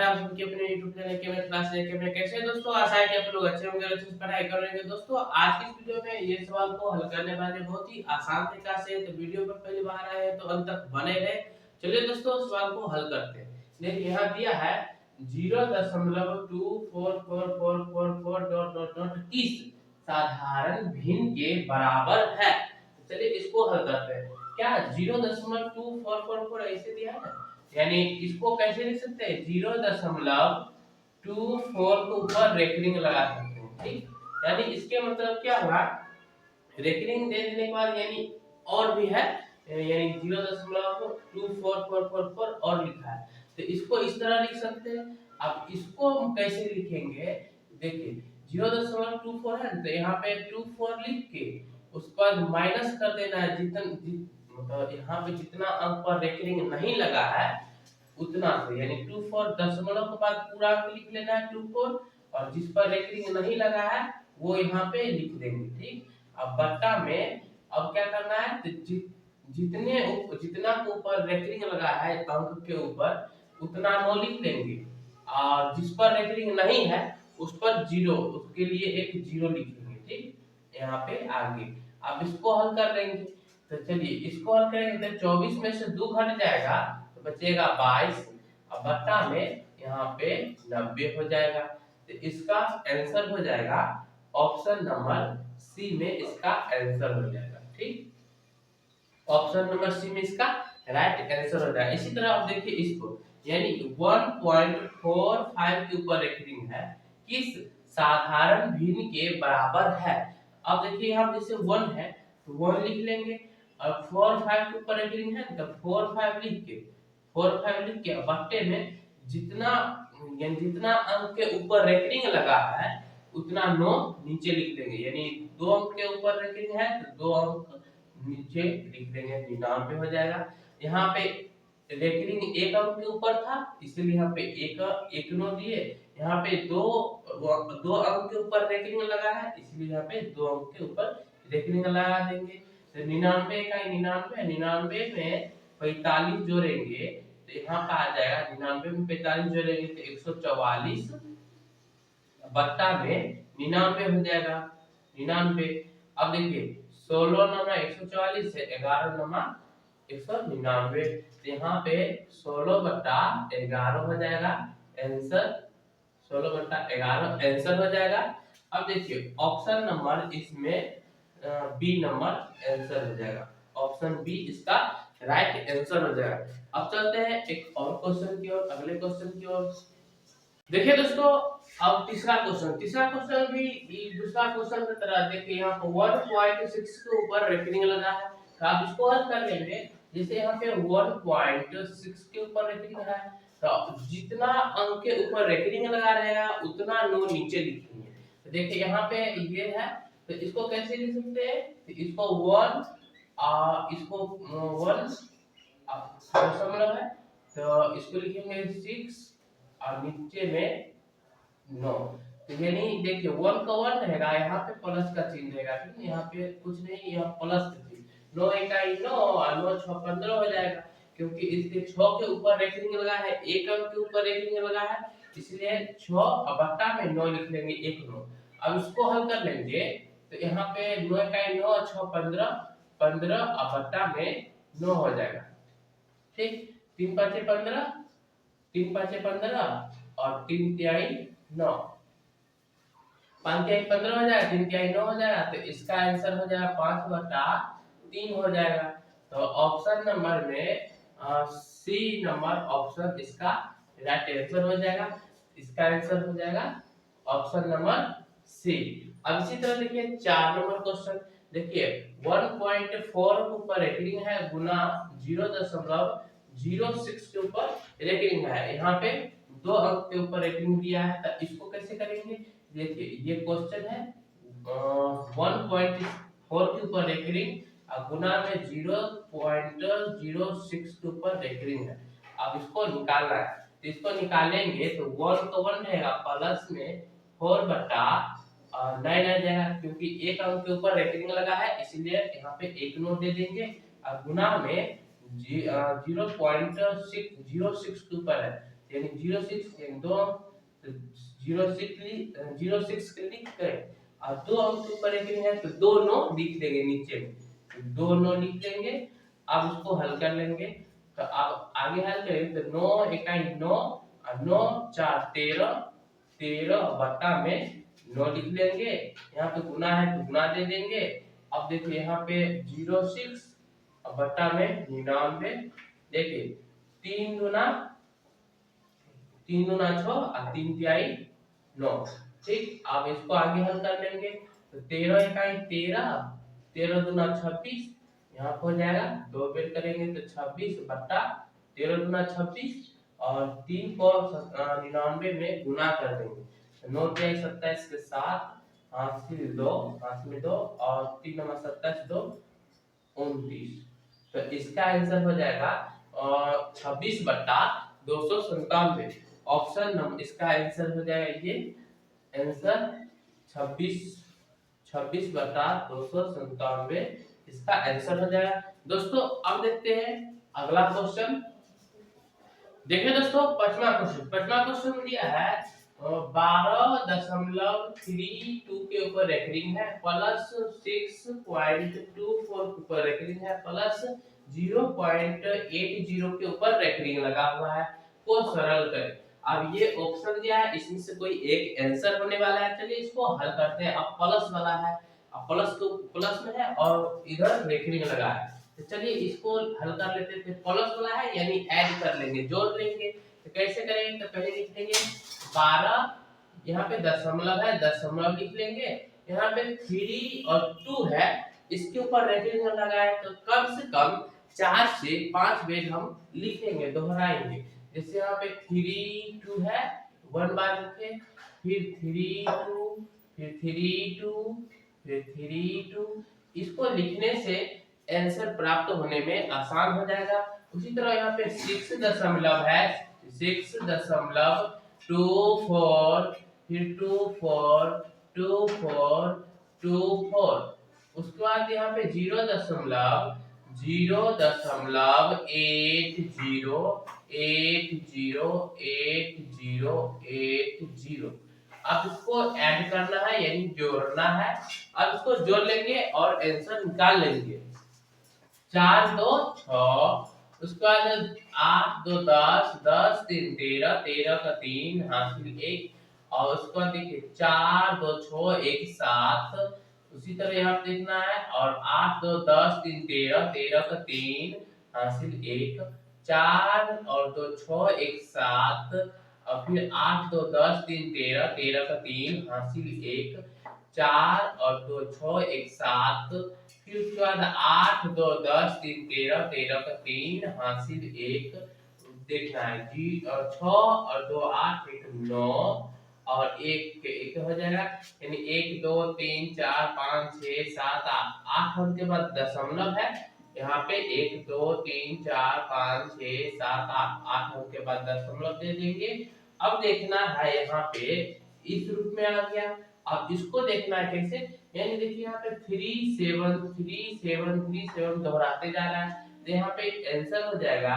आप सबकी अपने YouTube चैनल केमिस्ट्री क्लास लेके में कैसे हैं दोस्तों। आशा है कि आप लोग अच्छे होंगे और अच्छे से पढ़ाई कर रहे होंगे। दोस्तों आज की इस वीडियो में ये सवाल को हल करने वाले बहुत ही आसान तरीका से, तो वीडियो पर पहली बार आए हैं तो अंत तक बने रहे। चलिए दोस्तों सवाल को हल करते हैं। देखिए यहाँ दिया है 0.244444 साधारण भिन्न के बराबर है। तो चलिए इसको हल करते हैं। क्या 0.2444 ऐसे दिया है ना, यानी इसको कैसे लिख सकते हैं 0.24 के ऊपर रेखलिंग लगा सकते हैं। ठीक, यानी इसके मतलब क्या हुआ, रेखलिंग दे देने के बाद यानी और भी है, यानी 0.2444 और लिखा है, तो इसको इस तरह लिख सकते हैं। अब इसको हम कैसे लिखेंगे, देखिए 0.24 है तो यहाँ पे 24 लिख के उसके बाद माइनस कर देना है मतलब यहाँ पे जितना अंक पर रेखलिंग नहीं लगा है उतना से, यानी 24 दशमलव के बाद पूरा अंक लिख लेना है 24, और जिस पर रेखलिंग नहीं लगा है वो यहाँ पे लिख देंगे। ठीक, अब बट्टा में अब क्या करना है, तो जितना के ऊपर रेखलिंग लगा है अंक के ऊपर उतना 9 लिख देंगे, और जिस पर रेखलिंग नहीं है उस पर 0, उसके लिए एक 0 लिखेंगे। ठीक, यहाँ पे आगे अब इसको हल कर लेंगे। तो चलिए इसको हल करेंगे तो 24 में से 2 घट जाएगा तो बचेगा 22, अब बट्टा में यहाँ पे 90 हो जाएगा। तो इसका आंसर हो जाएगा ऑप्शन नंबर सी में, इसका आंसर हो जाएगा। ठीक, ऑप्शन नंबर सी में इसका राइट आंसर हो जाएगा। इसी तरह आप देखिए इसको, यानी 1.45 के ऊपर रेखलिंग है, किस साधारण भिन्न के बराबर है। अब देखिए यहाँ जैसे 1 है तो 1 लिख लेंगे, और 4 5 के ऊपर रेखलिंग है तो 4 5 लिख के बट्टे में जितना यानी जितना अंक के ऊपर रेखलिंग लगा है उतना 9 नीचे लिख देंगे, यानी 2 अंक के ऊपर रेखलिंग है तो 2 अंक नीचे लिख देंगे, 99 हो जाएगा। यहाँ पे रेखलिंग 1 अंक के ऊपर था इसलिए यहाँ पे एक 9 दिए, यहाँ पे 2 अंक के ऊपर रेखलिंग लगा है इसलिए यहाँ पे 2 अंक के ऊपर रेखलिंग लगा देंगे। तो 99 का 99 में 45 जोड़ेंगे तो यहाँ पे आ जाएगा 99 में 45 जोड़ेंगे तो 144 बट्टा में 99 हो जाएगा 99। अब देखिए 16 नमा 144 है, 11 नमा 199, तो यहाँ पे 16 बट्टा 11 हो जाएगा आंसर, 16 बट्टा 11 आंसर हो जाएगा। अब देखिए ऑप्शन नंबर इसमें बी नंबर आंसर हो जाएगा, ऑप्शन बी इसका राइट आंसर हो जाएगा। अब चलते हैं एक और क्वेश्चन की ओर, अगले क्वेश्चन की ओर। देखिए दोस्तों अब तीसरा क्वेश्चन भी दूसरा क्वेश्चन की तरह, देखिए यहाँ पर 1.6 के ऊपर रेखलिंग लगा है, तो आप इसको हल कर लेंगे। जैसे यहाँ पे 1.6 के ऊपर रेखलिंग है तो जितना अंक के ऊपर रेखलिंग लगा रहेगा उतना 9 नीचे लिखेंगे। तो देखिए यहाँ पे ये है तो इसको कैसे लिख सकते हैं, तो इसको 1 दशमलव है तो इसको लिखेंगे 6 और नीचे में 9, तो यानी देखिए 1 का 1 रहेगा, यहाँ पे प्लस का चिन्ह रहेगा। ठीक है, यहाँ पे कुछ नहीं, यहाँ प्लस का चिन्ह, 9 इकाई 9 और 9 6 15 हो जाएगा, क्योंकि इसके 6 के ऊपर रेखलिंग लगा है, 1 अंक के ऊपर रेखलिंग लगा है इसलिए 6 और बट्टा में 9 लिख लेंगे 1 9। अब इसको हल कर लेंगे तो यहाँ पे 9 इकाई 9 और 6 15 15 और बट्टा में 9 हो जाएगा। ठीक, 3 5 15 3 5 15 और 3 तिहाई 9, 5 तिहाई 15 हो जाएगा, 3 तिहाई 9 हो जाएगा, तो इसका आंसर हो जाएगा 5/3 हो जाएगा। तो ऑप्शन नंबर में सी नंबर ऑप्शन इसका राइट आंसर हो जाएगा, इसका आंसर हो जाएगा ऑप्शन नंबर सी। अब इसी तरह देखिए 4 नंबर क्वेश्चन, देखिए 1.4 के ऊपर रेखलिंग है गुना 0.06 के ऊपर रेखलिंग है, यहाँ पे 2 अंक के ऊपर रेखलिंग दिया है, तो इसको कैसे करेंगे। देखिए ये क्वेश्चन है 1.4 के ऊपर रेखलिंग और गुना में 0.06 के ऊपर रेखलिंग है। अब इसको निकालना है, तो इसको निकालेंगे तो 1 तो 1 रहेगा, प्लस में 4/9 आ जाएगा, क्योंकि 1 अंक के ऊपर रेखलिंग लगा है इसलिए यहाँ पे 1 नोट दे देंगे, और गुना में 0.06 के ऊपर है यानी 06 यानी 2 अंक, तो 06 के लिख गए और 2 अंक के ऊपर एक है तो 2 9 लिख देंगे नीचे में, तो 2 9 लिख लेंगे। अब उसको हल कर लेंगे, तो अब आगे हल करेंगे तो 9 इकाई 9 और 9 4 13, 13 बटा में 9 लिख लेंगे। यहाँ पे गुना है तो गुना दे देंगे। अब देखिए यहाँ पे 06 और बटा में 99, देखिए 3 गुना 6 और 3 तिहाई 9। ठीक, अब इसको आगे हल कर लेंगे तो 13 इकाई 13, 13 दूना 26, यहाँ पर हो जाएगा 2 बेर करेंगे तो 26 बटा 13 दूना 26 और 3 को 99 में गुना कर देंगे तो 9 तिहाई 27 के साथ हासिल 2, हासिल 2 और 3 नंबर 27 2 29। तो इसका आंसर हो जाएगा 26 बटा 297। ऑप्शन नंबर इसका आंसर हो जाएगा ये आंसर 26 बटा 297 इसका आंसर हो जाएगा। दोस्तों अब देखते हैं अगला क्वेश्चन। देखिए दोस्तों पांचवा क्वेश्चन दिया है 12.32 के ऊपर रेकरिंग है प्लस 6.24 के ऊपर रेकरिंग है प्लस 0.80 के ऊपर रेकरिंग लगा हुआ है, को सरल करें। अब ये ऑप्शन दिया है, इसमें से कोई एक आंसर होने वाला है। चलिए इसको हल करते हैं। अब प्लस वाला है, अब प्लस तो प्लस में है और इधर रेकरिंग लगा है, तो चलिए इसको हल कर लेते थे। प्लस वाला है यानी ऐड कर लेंगे, जोड़ लेंगे। तो कैसे करेंगे, तो पहले लिख लेंगे 12, यहाँ पे दशमलव है, दशमलव लिख लेंगे। यहाँ पे 3 और 2 है, इसके ऊपर रेकरिंग लगा है तो कम से कम 4 से 5 बेर हम लिखेंगे, दोहराएंगे। जैसे यहाँ पे 3 2 है, 1 बार लिखे, फिर 3 2, फिर 3 2, फिर 3 2। इसको लिखने से आंसर प्राप्त होने में आसान हो जाएगा। उसी तरह यहाँ पे 6 दशमलव है, 6.24, फिर 24 24 24। उसके बाद यहाँ पे 0.80808080। अब इसको ऐड करना है यानी जोड़ना है। अब इसको जोड़ लेंगे और आंसर निकाल लेंगे। 4 2 6, उसके बाद 8 2 10, 10 3 13, 13 का 3 हासिल 1, और उसके बाद देखिए 4 2 6 1 7, उसी तरह यहाँ पे देखना है। और 8 2 10 3 13, 13 का 3 हासिल 1, 4 और 2 6 1 7, और फिर 8 2 10 3 13, 13 का 3 हासिल 1, 4 और 2 6 1 7, फिर उसके बाद 8 2 10 3 13, 13 का 3 हासिल 1 देखना है जी, और 6 और 2 8 1 9 और 1 के 1 हो जाएगा, यानी 1 2 3 4 5 6 7 8 होने के बाद दशमलव है यहाँ पे 1 2 3 4 5 6 7 8 होने के बाद दशमलव दे देंगे। अब देखना है यहाँ पे इस रूप में आ गया। अब इसको देखना है कैसे, यानी देखिए यहाँ पे 3 7 3 7 3 7 दोहराते जा रहा है, तो यहाँ पे आंसर हो जाएगा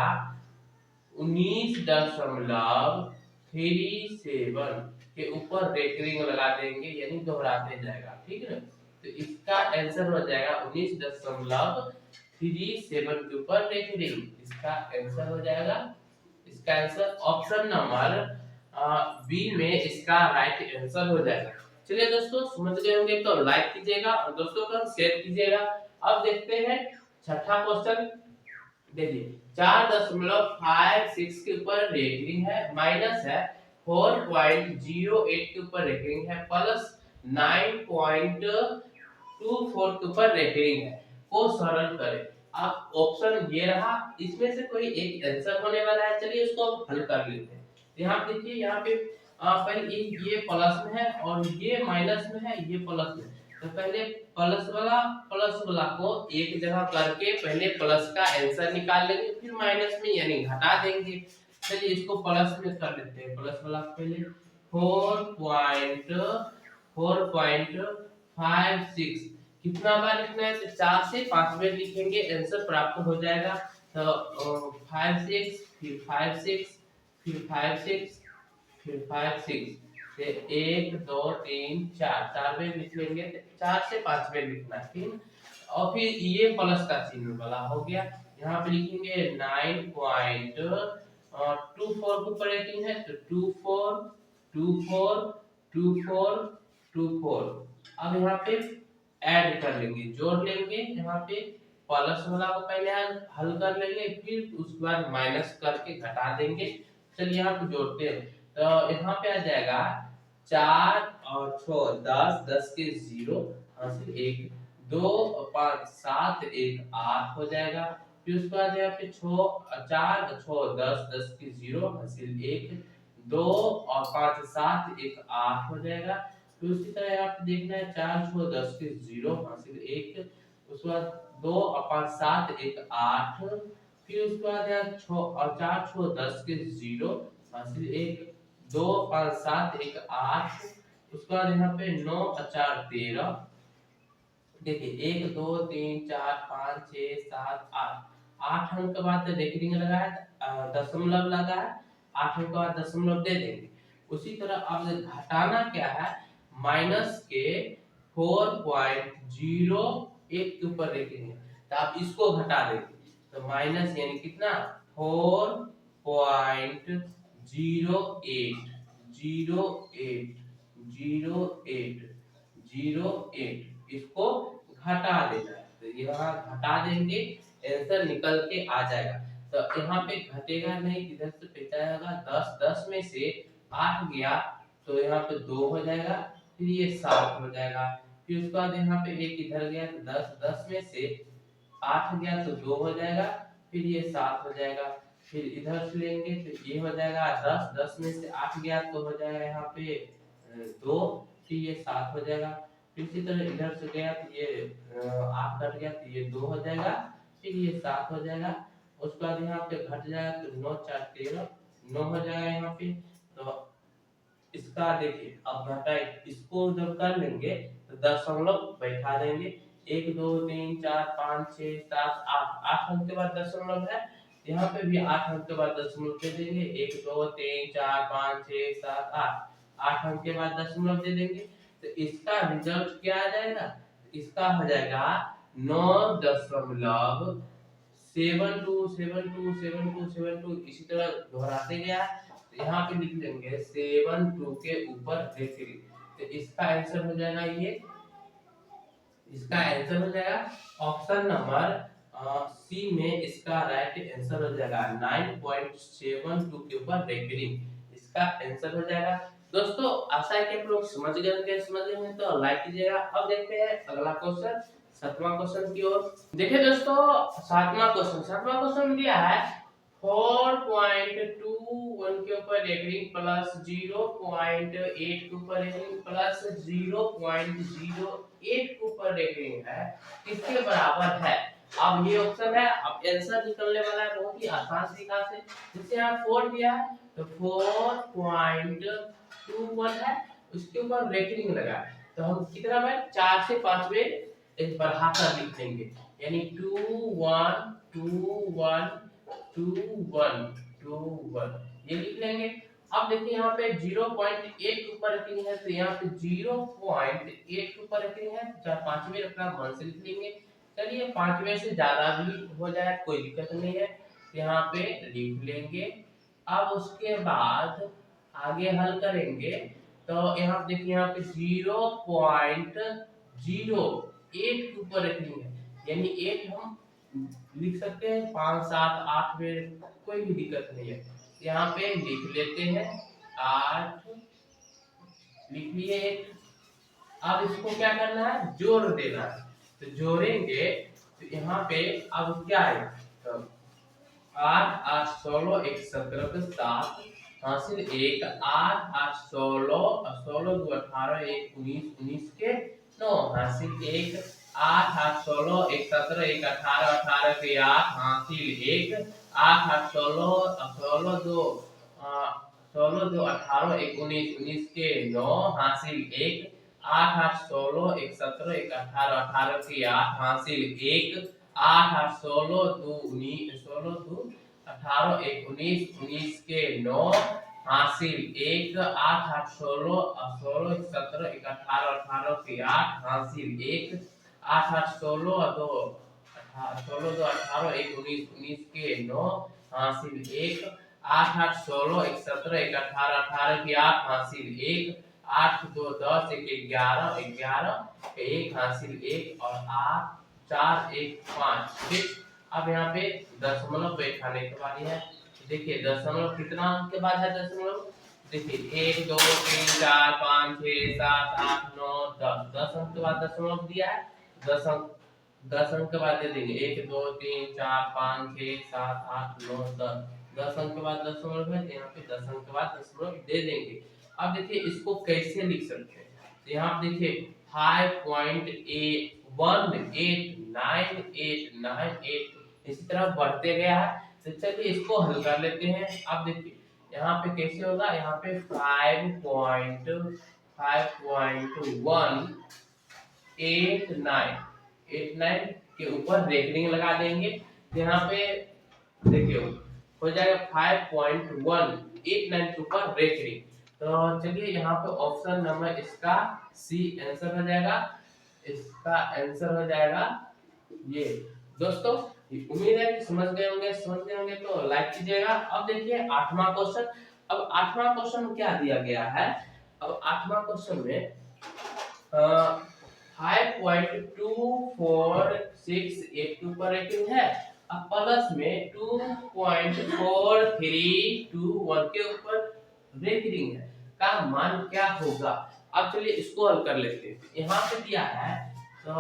19.37 के ऊपर रेकरिंग लगा देंगे यानी दोहराते जाएगा। ठीक है, तो इसका आंसर हो जाएगा 19.37 के ऊपर रेकरिंग, इसका आंसर हो जाएगा। इसका आंसर ऑप्शन नंबर बी में इसका राइट आंसर हो जाएगा। चलिए दोस्तों समझ गए होंगे तो लाइक कीजिएगा और दोस्तों को शेयर कीजिएगा। अब देखते हैं छठा क्वेश्चन। देखिए 4.56 के ऊपर रेकरिंग है, माइनस है 4.08 के ऊपर रेकरिंग है, प्लस 9.24 के ऊपर रेकरिंग है, को सरल करें। अब ऑप्शन ये रहा, इसमें से कोई एक आंसर होने वाला है। चलिए इसको हल कर लेते हैं। यहाँ देखिए यहाँ पे पहले ये प्लस में है और ये माइनस में है, ये प्लस में। तो पहले प्लस वाला को एक जगह करके पहले प्लस का आंसर निकाल लेंगे, फिर माइनस में यानी घटा देंगे। चलिए इसको प्लस में कर लेते हैं। प्लस वाला पहले 4.56 कितना बार लिखना है, तो 4 से 5 बार लिखेंगे, आंसर प्राप्त हो जाएगा। तो 5 6 फिर 5 6 फिर 5 6, फिर 5 6 से 1 2 3 4 4 बार लिख लेंगे, 4 से 5 बार लिखना है, ठीक। और फिर ये प्लस का चिन्ह वाला हो गया। यहाँ पे लिखेंगे 9.24 को पढ़ेंगे है तो 24 24 24 24। अब यहाँ पे ऐड कर लेंगे, जोड़ लेंगे, यहाँ पे प्लस वाला को पहले हल कर लेंगे, फिर उसके बाद माइनस करके घटा देंगे। चलिए यहाँ पे जोड़ते हैं, तो यहाँ पे आ जाएगा 4 और 6 10, 10 के 0 हासिल 1, 2 5 7 1 8 हो जाएगा। फिर उसके बाद यहाँ पे 4 6 10, 10 के 0 हासिल 1, 2 और 5 7 1 8 हो जाएगा। फिर उसी तरह यहाँ पे देखना है 4 6 10 के 0 हासिल 1, उसके बाद 2 और 5 7 1 8, फिर उसके बाद यहाँ 6 और 4 6 10 के 0 हासिल 1, 2 5 7 1 8, उसके बाद यहाँ पे 9 और 4 13। देखिए 1 2 3 4 5 6 7 8, 8 अंक के बाद रेखिंग लगा है, दशमलव लगा है, 8 अंक के बाद दशमलव दे देंगे। उसी तरह अब घटाना क्या है, माइनस के 4.01 के ऊपर रेखेंगे, तो आप इसको घटा देंगे, तो माइनस यानी कितना 4.080808, इसको घटा देना है, तो यहाँ घटा देंगे, आंसर निकल के आ जाएगा। तो यहाँ पे घटेगा नहीं, इधर से बचाएगा 10, 10 में से 8 गया तो यहाँ पे 2 हो जाएगा, फिर ये 7 हो जाएगा, फिर उसके बाद यहाँ पे एक इधर गया तो 10, 10 में से 8 गया तो 2 हो जाएगा, फिर ये 7 हो जाएगा, फिर इधर से लेंगे तो ये हो जाएगा 10, 10 में से 8 गया तो हो जाएगा यहाँ पे 2, फिर ये 7 हो जाएगा, फिर इसी तरह इधर से गया तो ये 8 कट गया तो ये 2 हो जाएगा, फिर ये 7 हो जाएगा, उसके बाद यहाँ पे घट जाएगा तो 9 4 13 9 हो जाएगा यहाँ पे। तो इसका देखिए अब घटाए, इसको जब कर लेंगे तो दशमलव बैठा देंगे, 1 2 3 4 5 6 7 8, 8 अंक के बाद दशमलव है, यहाँ पे भी 8 अंक के बाद दशमलव दे देंगे, 1 2 3 4 5 6 7 8, 8 अंक के बाद दशमलव दे देंगे, तो इसका रिजल्ट क्या आ जाएगा, इसका हो जाएगा 9.72727272, इसी तरह दोहराते गया, यहाँ पे लिख लेंगे 72 के ऊपर रेखिंग, तो इसका आंसर हो जाएगा ये, इसका आंसर हो जाएगा ऑप्शन नंबर सी में, इसका राइट आंसर हो जाएगा 9.72 के ऊपर रेखिंग, इसका आंसर हो जाएगा। दोस्तों आशा है कि आप लोग समझ गए, समझ गए तो लाइक कीजिएगा। अब देखते हैं अगला क्वेश्चन, सातवां क्वेश्चन की ओर। देखिए दोस्तों सातवां क्वेश्चन दिया है 4.21 के ऊपर रेखिंग प्लस 0.8 के ऊपर रेखिंग प्लस 0.08 के ऊपर रेखिंग है, किसके बराबर है। अब ये ऑप्शन है, अब आंसर निकलने वाला है बहुत ही आसान तरीका से, जैसे यहाँ 4 दिया है तो 4.21 है, उसके ऊपर रेखिंग लगा है, तो हम कितना बार 4 से 5 बार इस बढ़ाकर लिख देंगे, यानी 2 1 2 1 2 1 2 1 ये लिख लेंगे। अब देखिए यहाँ पे 0.8 के ऊपर रेखिंग है, तो यहाँ पे 0.8 के ऊपर रेखिंग है, चाहे 5 बार अपना मन से लिख लेंगे, चलिए 5 बार से ज्यादा भी हो जाए कोई दिक्कत नहीं है, यहाँ पे लिख लेंगे। अब उसके बाद आगे हल करेंगे, तो यहाँ देखिए यहाँ पे 0.08 के ऊपर रेखिंग है, यानी 8 हम लिख सकते हैं 5 7 8 में, कोई भी दिक्कत नहीं है, यहाँ पे लिख लेते हैं 8 लिख लिए 8। अब इसको क्या करना है, जोड़ देना है, तो जोड़ेंगे तो यहाँ पे अब क्या है, तो 8 8 16 1 17 के 7 हासिल 1, 8 8 16 16 2 18 1 19 19 के 9 हासिल 1, 8 8 16 1 17 1 18 18 के 8 हासिल 1, 8 8 16 16 2 16 2 18 1 19 19 के 9 हासिल 1, 8 8 16 1 17 1 18 18 के 8 हासिल 1, 8 8 16 2 19 16 2 18 एक 19, 19 के 9 हासिल 1 8 8 16 16 एक 17 एक 18 18 के 8 हासिल 1 8 8 16 2 16 2 18 एक 19 19 के 9 हासिल 1 8 8 16 एक 17 एक 18 18 के 8 हासिल 1 8 2 10 एक 11 11 एक हासिल 1 और 8 4 1 5 ठीक। अब यहाँ पे दशमलव बैठाने के बारी है। देखिए दशमलव कितना अंक के बाद है दशमलव, देखिए 1 2 3 4 5 6 7 8 9 10 10 अंक के बाद दशमलव दिया है। 10 अंक के बाद दे देंगे 1 2 3 4 5 6 7 8 9 10 10 अंक के बाद दशमलव है, तो यहाँ पे 10 अंक के बाद दशमलव दे देंगे। अब देखिए इसको कैसे लिख सकते हैं, तो यहाँ पे देखिए 5.1898 इसी तरह बढ़ते गया है। तो चलिए इसको हल कर लेते हैं। अब देखिए यहाँ पे कैसे होगा, यहाँ पे 5.5.189 के ऊपर रेखिंग लगा देंगे। तो यहाँ पे देखिए हो जाएगा 5.189 के ऊपर रेखिंग। तो चलिए यहाँ पे ऑप्शन नंबर इसका सी आंसर हो जाएगा, इसका आंसर हो जाएगा ये। दोस्तों उम्मीद है कि समझ गए होंगे तो लाइक कीजिएगा। अब देखिए 8वां क्वेश्चन। अब 8वां क्वेश्चन क्या दिया गया है, अब 8वां क्वेश्चन में 5.2468 के ऊपर रेटिंग है, अब प्लस में 2.4321 के ऊपर रेटिंग है, का मान क्या होगा। अब चलिए इसको हल कर लेते हैं। यहाँ पे दिया है, तो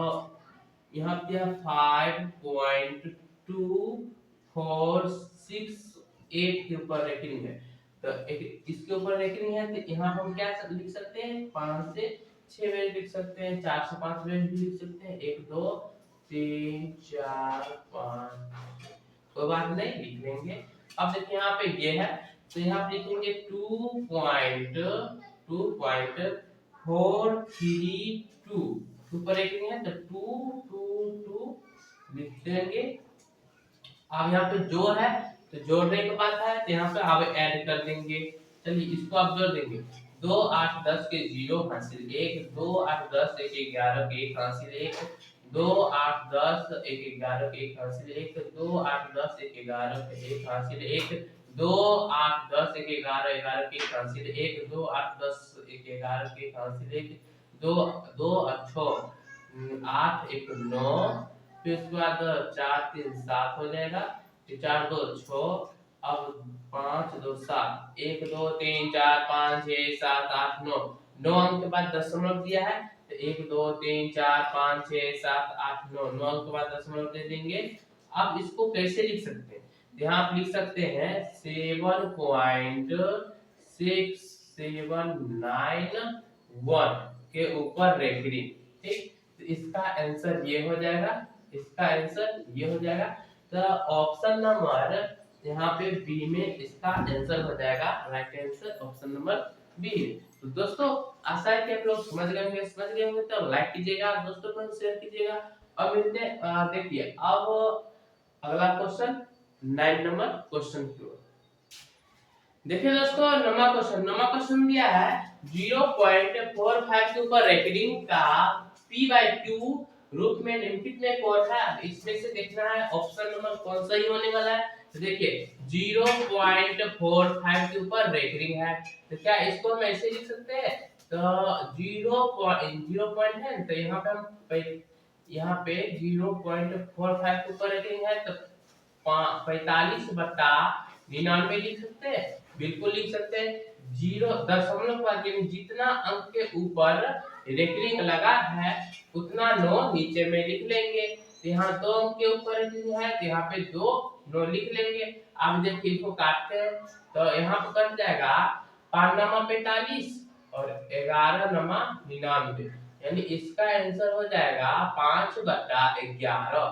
यहाँ पे 5.2468 के ऊपर रेटिंग है, तो इसके ऊपर रेटिंग है, तो यहाँ हम क्या लिख सकते हैं, 5 से 6 बजे लिख सकते हैं, 4 से 5 बजे भी लिख सकते हैं, 1 2 3 4 5 कोई बात नहीं लिख लेंगे। अब देखिए यहाँ पे ये है, तो यहाँ पे लिखेंगे 2.432 ऊपर रेटिंग है, तो 2 लिख देंगे। अब यहाँ पे जोड़ है, तो जोड़ने के बाद है, तो यहाँ पे अब ऐड कर देंगे। चलिए इसको आप जोड़ देंगे, 2 8 10 के 0 हासिल 1 2 8 10 1 11 के 1 हासिल 1 2 8 10 1 11 के 1 हासिल 1 2 8 10 1 11 के 1 हासिल 1 2 8 10 1 11 11 के 1 हासिल 1 2 8 10 1 11 के 1 हासिल 1 2 2 6 8 1 9, फिर उसके बाद 4 3 7 हो जाएगा, 4 2 6, अब 5 2 7 1 2 3 4 5 6 7 8 9 9 अंक के बाद दशमलव दिया है, तो 1 2 3 4 5 6 7 8 9 9 अंक के बाद दशमलव दे देंगे। अब इसको कैसे लिख सकते हैं, यहाँ आप लिख सकते हैं 7.6791 के ऊपर रेखिक, ठीक। तो इसका आंसर ये हो जाएगा, इसका आंसर ये हो जाएगा। तो ऑप्शन नंबर यहाँ पे बी में इसका आंसर हो जाएगा, right answer option number B. तो दोस्तों आशा है कि आप लोग समझ गए होंगे तो लाइक कीजिएगा, दोस्तों को शेयर कीजिएगा। अब मिलते हैं, देखिए अब अगला क्वेश्चन 9 नंबर क्वेश्चन की ओर। देखिए दोस्तों नमा क्वेश्चन दिया है 0.45 के ऊपर रेकॉर्डिंग का p/q रूप में निम्नलिखित में कौन है, इसमें से देखना है ऑप्शन नंबर कौन सा ही होने वाला है। तो देखिए 0.45 के ऊपर रेकॉर्डिंग है, तो क्या इसको हम ऐसे लिख सकते हैं, तो 0 पॉइंट है, तो यहाँ पे 0.45 के ऊपर रेकॉर्डिंग है, तो 45/99 लिख सकते हैं, बिल्कुल लिख सकते हैं। 0 दशमलव के बाद जितना अंक के ऊपर रेकरिंग लगा है उतना 9 नीचे में लिख लेंगे। यहाँ 2 अंक के ऊपर रेकरिंग है, तो यहाँ पे 2 9 लिख लेंगे। अब देखिए इसको काटते हैं, तो यहाँ पे कट जाएगा 5 नमा 45 और 11 नमा 99, यानी इसका आंसर हो जाएगा 5/11।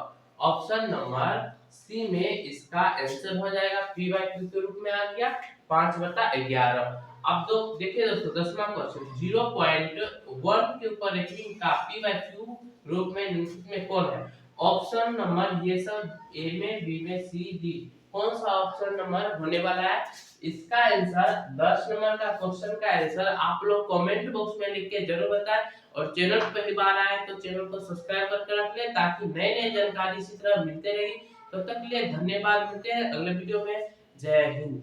ऑप्शन नंबर सी में इसका आंसर हो जाएगा p/q के रूप में आ गया 5/11। अब तो देखिए दोस्तों 10वां क्वेश्चन 0.1 के ऊपर रेटिंग का p/q रूप में निम्नलिखित में कौन है। ऑप्शन नंबर ये सब ए में, बी में, सी, डी कौन सा ऑप्शन नंबर होने वाला है? इसका आंसर 10 नंबर का क्वेश्चन का आंसर आप लोग कमेंट बॉक्स में लिख के जरूर बताएं। और चैनल पर पहली बार आए तो चैनल को सब्सक्राइब करके रख ले ताकि नए नए जानकारी इसी तरह मिलते रहेगी। तब तक के लिए धन्यवाद, मिलते हैं अगले वीडियो में। जय हिंद।